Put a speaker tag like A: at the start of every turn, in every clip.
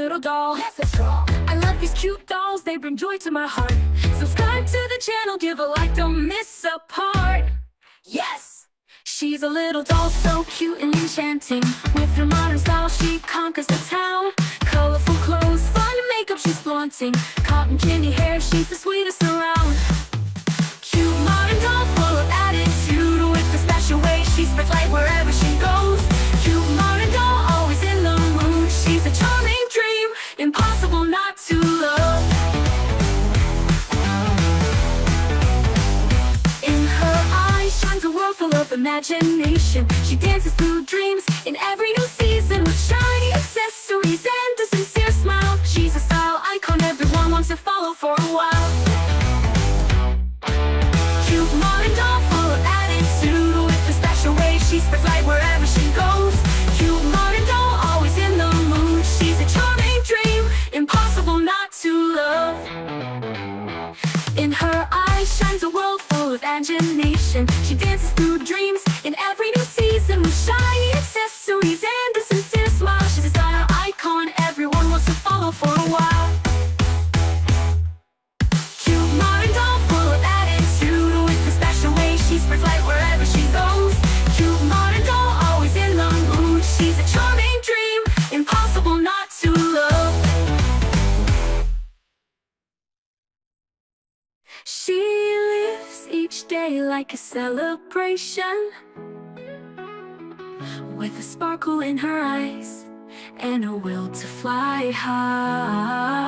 A: little doll. Yes, let's go. I love these cute dolls, they bring joy to my heart. Subscribe to the channel, give a like, don't miss a part. Yes! She's a little doll, so cute and enchanting. With her modern style, she conquers the town. Colorful clothes, fun makeup, she's flaunting. Cotton candy hair, she's the sweetest around. Cute modern doll, full of attitude. With a special way, she spreads light wherever she goes. Cute modern doll, always in the mood. She's a charming dream, impossible not to love. In her eyes shines a world full of imagination. She dances through dreams in every new season. With shiny accessories and a sincere smile, she's a style icon everyone wants to follow for a while. Cute modern doll, full of attitude. With a special way, she spreads light wherever she goes. Cute modern doll, always in the mood. She's a charming dream, impossible not to love. In her eyes shines a world full of imagination. She dances through dreams in every new season. With shiny accessories and a sincere smile, she's a style icon everyone wants to follow for a while. Cute modern doll, full of attitude. With a special way, she spreads light wherever she goes. Cute modern doll, always in the mood. She's a charming dream, impossible not to love. She lives each day like a celebration, with a sparkle in her eyes and a will to fly high.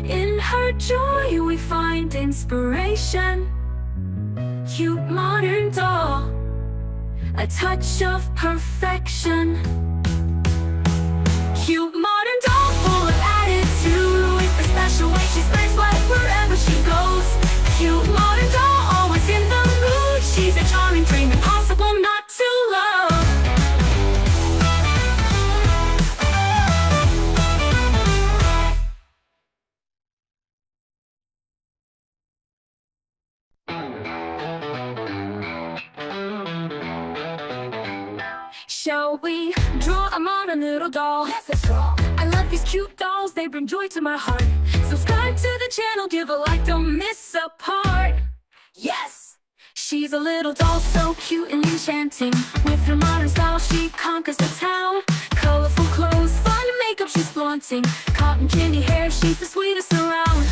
A: In her joy we find inspiration. Cute modern doll, a touch of perfection. Cute modern doll, full of attitude. With a special way, she spreads light wherever she goes. Cute modern doll, always in the mood. She's a charming dream, impossible not to love. Shall we draw a modern little doll? Yes, let's draw. I love these cute dolls, they bring joy to my heart. Subscribe to the channel, give a like, don't miss a part. Yes! She's a little doll, so cute and enchanting. With her modern style, she conquers the town. Colorful clothes, fun makeup, she's flaunting. Cotton candy hair, she's the sweetest around.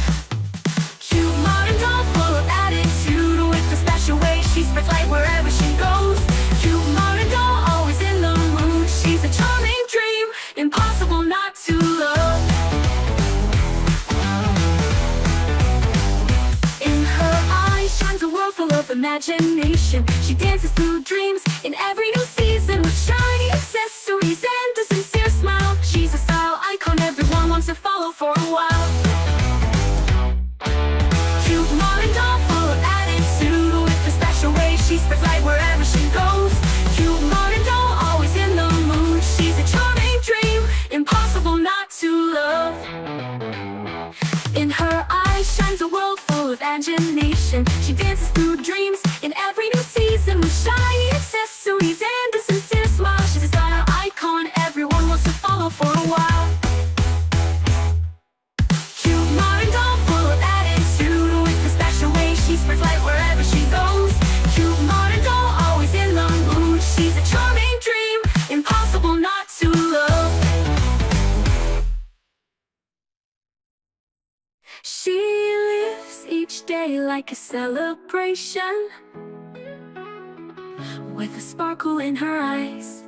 A: Cute modern doll, full of attitude. With a special way, she spreads light wherever she goes. Cute modern doll, always in the mood. She's a charming dream, impossible not to love. In her eyes shines a world full of imagination. She dances through dreams in every new season. With shiny accessories and a sincere smile, she's a style icon everyone wants to follow for a while. Cute modern doll, full of attitude. With a special way, she spreads light wherever she goes. Cute modern doll, always in the mood. She's a charming dream, impossible not to love. In her eyes shines a world full of imagination. She dances through dreams in every new season. With shiny accessories and a sincere smile, she's a style icon everyone wants to follow for a while. Cute modern doll, full of attitude. With a special way, she spreads light wherever she goes. Cute modern doll, always in the mood. She's a charming dream, impossible not to love. She lives each day like a celebration, with a sparkle in her eyes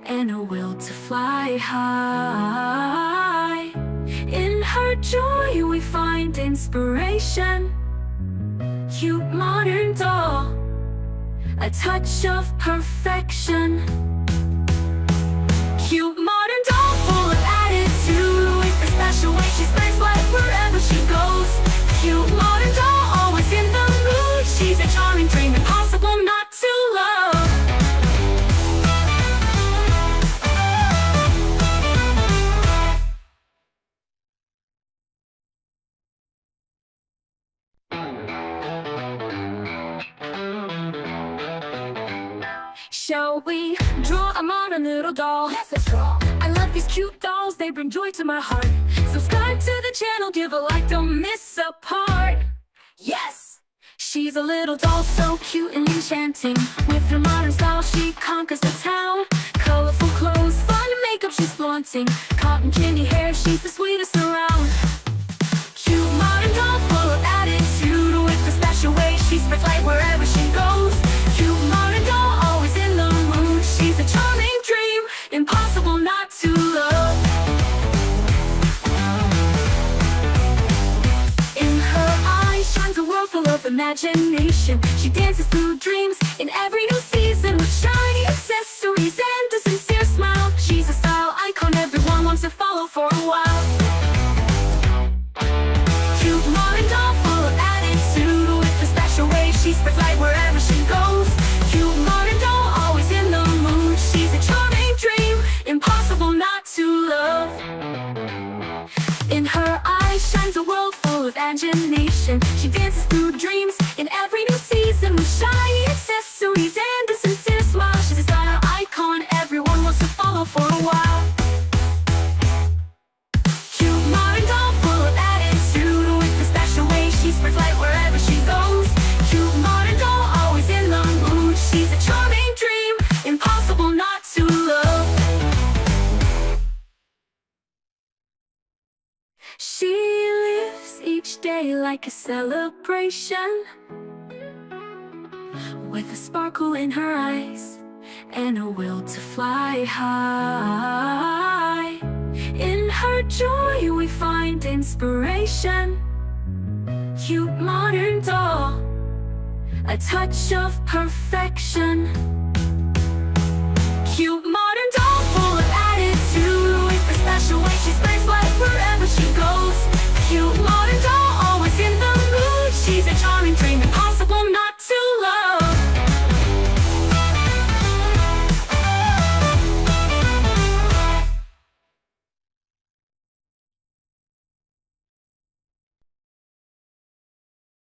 A: and a will to fly high. In her joy we find inspiration. Cute modern doll, a touch of perfection. Cute modern doll, full of attitude. With a special way, she spreads light wherever she goes. Cute modern doll, always in the mood. She's a charming dream, impossible not to love. Shall we draw a modern little doll? Yes, let's draw. I love these cute dolls, dolls, they bring joy to my heart. Subscribe to the channel, give a like, don't miss a part. Yes! She's a little doll so cute and enchanting. With her modern style, she conquers the town. Colorful clothes, fun makeup, she's flaunting. Cotton candy hair, she's the sweetest around. Cute modern doll, full of attitude. With a special way, she spreads light wherever she goes. Cute modern doll, always in the mood. She's a charming dream, impossible not to love. In her eyes shines a world full of imagination. She dances through dreams in every new season. With shiny accessories and a sincere smile, she's a style icon everyone wants to follow for a while. Cute modern doll, full of attitude. With a special way, she spreads light wherever she goes. Cute modern doll, always in the mood. She's a charming dream, impossible not to love. In her eyes shines a world full of imagination. She dances through dreams in every new season. With shiny accessories and a sincere smile, she's a style icon everyone wants to follow for a while. Cute modern doll, full of attitude. With a special way, she spreads light wherever she goes. Cute modern doll, always in the mood. She's a charming dream, impossible not to love. She lives each day like a celebration, with a sparkle in her eyes and a will to fly high. In her joy we find inspiration. Cute modern doll, a touch of perfection.